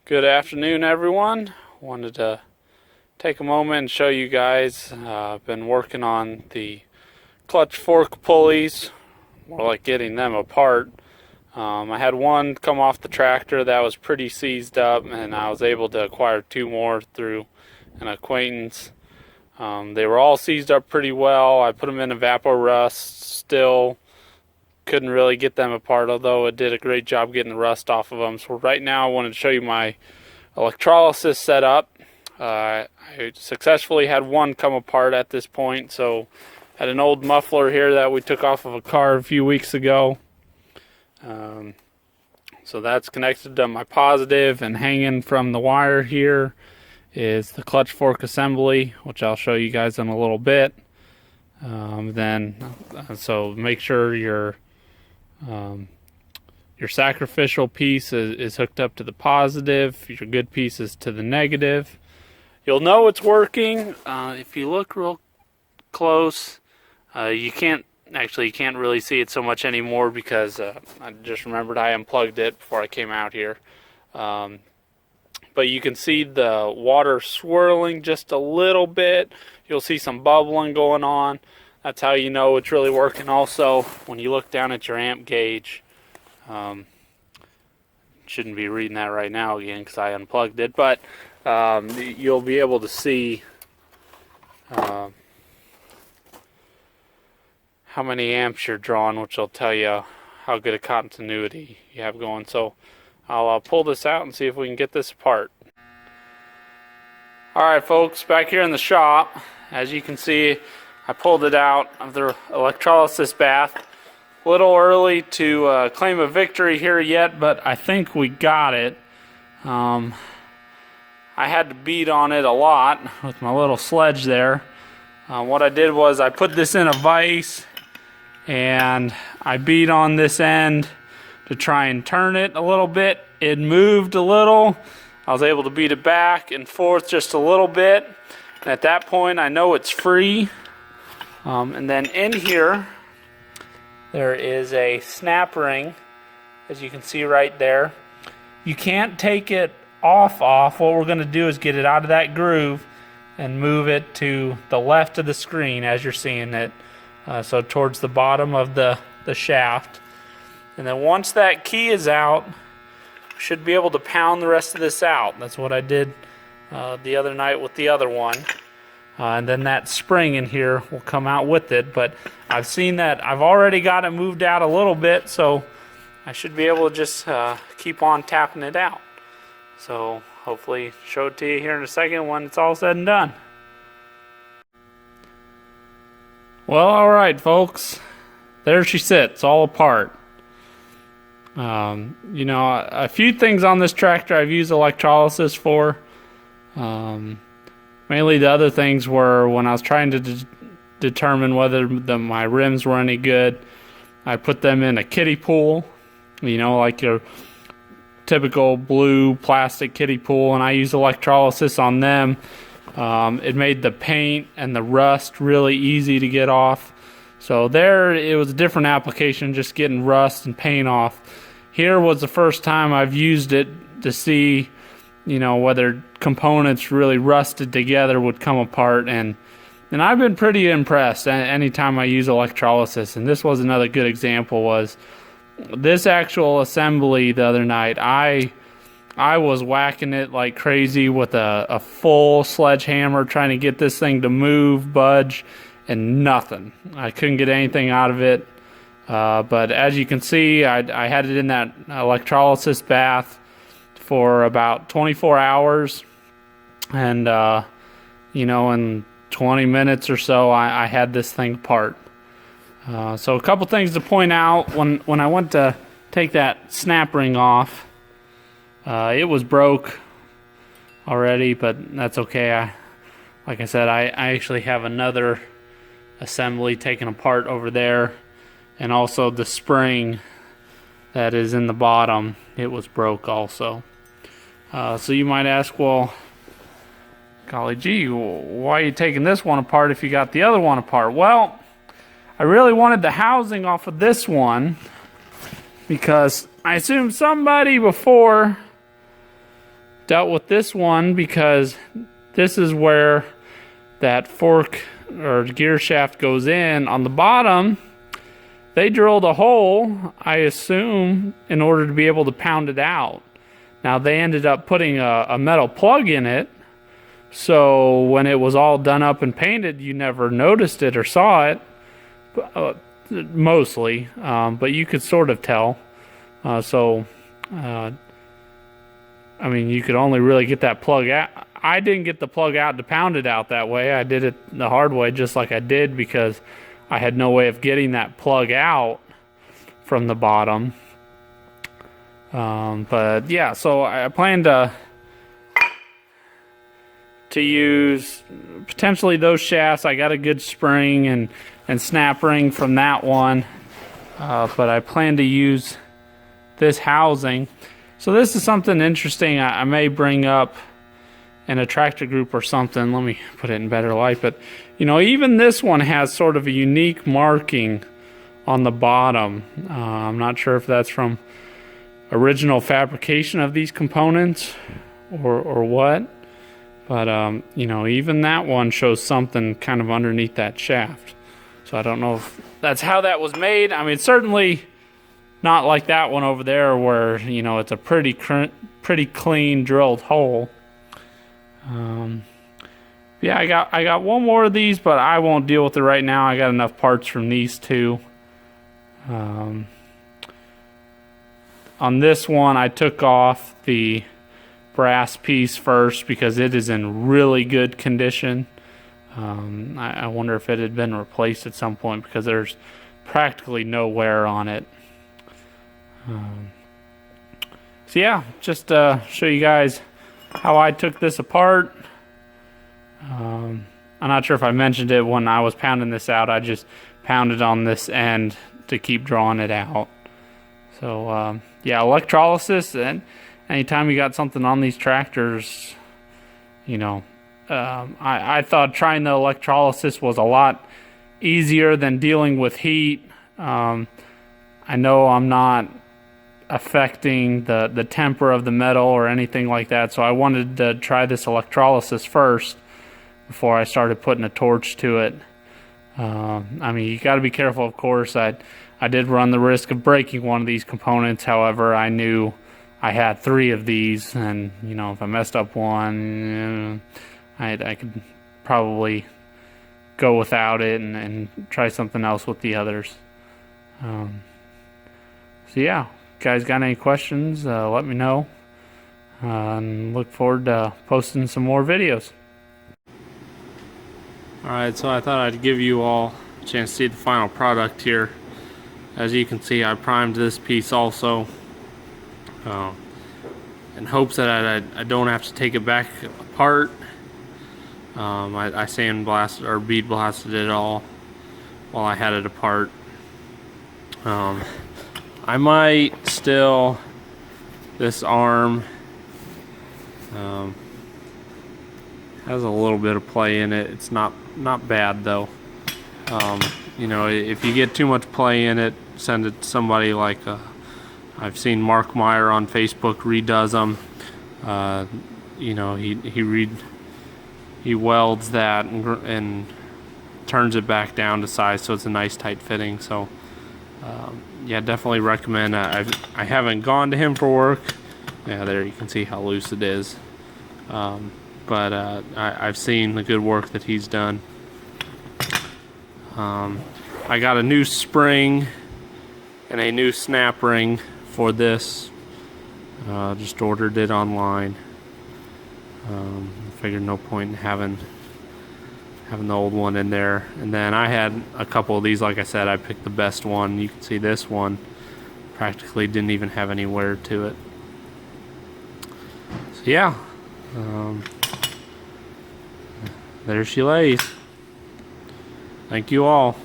Good afternoon, everyone. Wanted to take a moment and show you guys. I've been working on the clutch fork pulleys, more like getting them apart. I had one come off the tractor that was pretty seized up, and I was able to acquire two more through an acquaintance. They were all seized up pretty well. I put them in Evapor-Rust. Still couldn't really get them apart, although it did a great job getting the rust off of them. So right now I wanted to show you my electrolysis setup. I successfully had one come apart at this point. So I had an old muffler here that we took off of a car a few weeks ago. So that's connected to my positive, and hanging from the wire here is the clutch fork assembly, which I'll show you guys in a little bit. So make sure your sacrificial piece is hooked up to the positive, your good piece is to the negative. You'll know it's working if you look real close. You can't really see it so much anymore because I just remembered I unplugged it before I came out here. But you can see the water swirling just a little bit. You'll see some bubbling going on. That's how you know it's really working. Also, when you look down at your amp gauge, shouldn't be reading that right now again because I unplugged it, but you'll be able to see how many amps you're drawing, which will tell you how good a continuity you have going. So I'll pull this out and see if we can get this apart. Alright folks, back here in the shop, as you can see, I pulled it out of the electrolysis bath. A little early to claim a victory here yet, but I think we got it. I had to beat on it a lot with my little sledge there. What I did was I put this in a vise and I beat on this end to try and turn it a little bit. It moved a little. I was able to beat it back and forth just a little bit. And at that point I know it's free. And then in here there is a snap ring, as you can see right there. You can't take it off. What we're going to do is get it out of that groove and move it to the left of the screen as you're seeing it, so towards the bottom of the shaft. And then once that key is out, we should be able to pound the rest of this out. That's what I did the other night with the other one. And then that spring in here will come out with it. But I've seen that I've already got it moved out a little bit, so I should be able to just keep on tapping it out. So hopefully show it to you here in a second when it's all said and done. Well, alright folks, there she sits, all apart. A few things on this tractor I've used electrolysis for. Mainly the other things were when I was trying to determine whether my rims were any good. I put them in a kiddie pool, like your typical blue plastic kiddie pool, and I used electrolysis on them. It made the paint and the rust really easy to get off. So there, it was a different application, just getting rust and paint off. Here was the first time I've used it to see, whether components really rusted together would come apart, and I've been pretty impressed anytime I use electrolysis. And this was another good example. Was this actual assembly the other night? I was whacking it like crazy with a full sledgehammer trying to get this thing to move, budge, and nothing. I couldn't get anything out of it. But as you can see, I had it in that electrolysis bath for about 24 hours, and in 20 minutes or so I had this thing apart. So a couple things to point out. When I went to take that snap ring off, it was broke already, but that's okay. Like I said, I actually have another assembly taken apart over there, and also the spring that is in the bottom, it was broke also. So you might ask, well, golly gee, why are you taking this one apart if you got the other one apart? Well, I really wanted the housing off of this one because I assumed somebody before dealt with this one because this is where that fork or gear shaft goes in. On the bottom, they drilled a hole, I assume, in order to be able to pound it out. Now, they ended up putting a metal plug in it, so when it was all done up and painted, you never noticed it or saw it, mostly, but you could sort of tell. I mean, you could only really get that plug out. I didn't get the plug out to pound it out that way. I did it the hard way, just like I did, because I had no way of getting that plug out from the bottom. But yeah, so I plan to use potentially those shafts. I got a good spring and snap ring from that one, but I plan to use this housing. So this is something interesting I may bring up in a tractor group or something. Let me put it in better light. But you know, even this one has sort of a unique marking on the bottom. I'm not sure if that's from original fabrication of these components or what, but you know, even that one shows something kind of underneath that shaft. So I don't know if that's how that was made. I mean, certainly not like that one over there where, you know, it's a pretty clean drilled hole. Yeah, I got one more of these, but I won't deal with it right now. I got enough parts from these two. On this one, I took off the brass piece first because it is in really good condition. I wonder if it had been replaced at some point because there's practically no wear on it. So yeah, just show you guys how I took this apart. I'm not sure if I mentioned it when I was pounding this out. I just pounded on this end to keep drawing it out. So yeah, electrolysis, and anytime you got something on these tractors, you know, I thought trying the electrolysis was a lot easier than dealing with heat. I know I'm not affecting the temper of the metal or anything like that, so I wanted to try this electrolysis first before I started putting a torch to it. I mean, you got to be careful, of course. I did run the risk of breaking one of these components. However, I knew I had 3 of these, and you know, if I messed up one, I could probably go without it and try something else with the others. So yeah, guys, got any questions? Let me know, and look forward to posting some more videos. Alright, so I thought I'd give you all a chance to see the final product here. As you can see, I primed this piece also, in hopes that I don't have to take it back apart. I sandblasted or bead blasted it all while I had it apart. I might still, this arm has a little bit of play in it. It's not bad though. You know, if you get too much play in it, send it to somebody like I've seen Mark Meyer on Facebook redoes them. You know, he welds that and turns it back down to size so it's a nice tight fitting. So yeah, definitely recommend. I haven't gone to him for work. Yeah, there you can see how loose it is. But I've seen the good work that he's done. I got a new spring and a new snap ring for this. Just ordered it online. Figured no point in having the old one in there. And then I had a couple of these. Like I said, I picked the best one. You can see this one practically didn't even have any wear to it. So yeah, there she lays. Thank you all.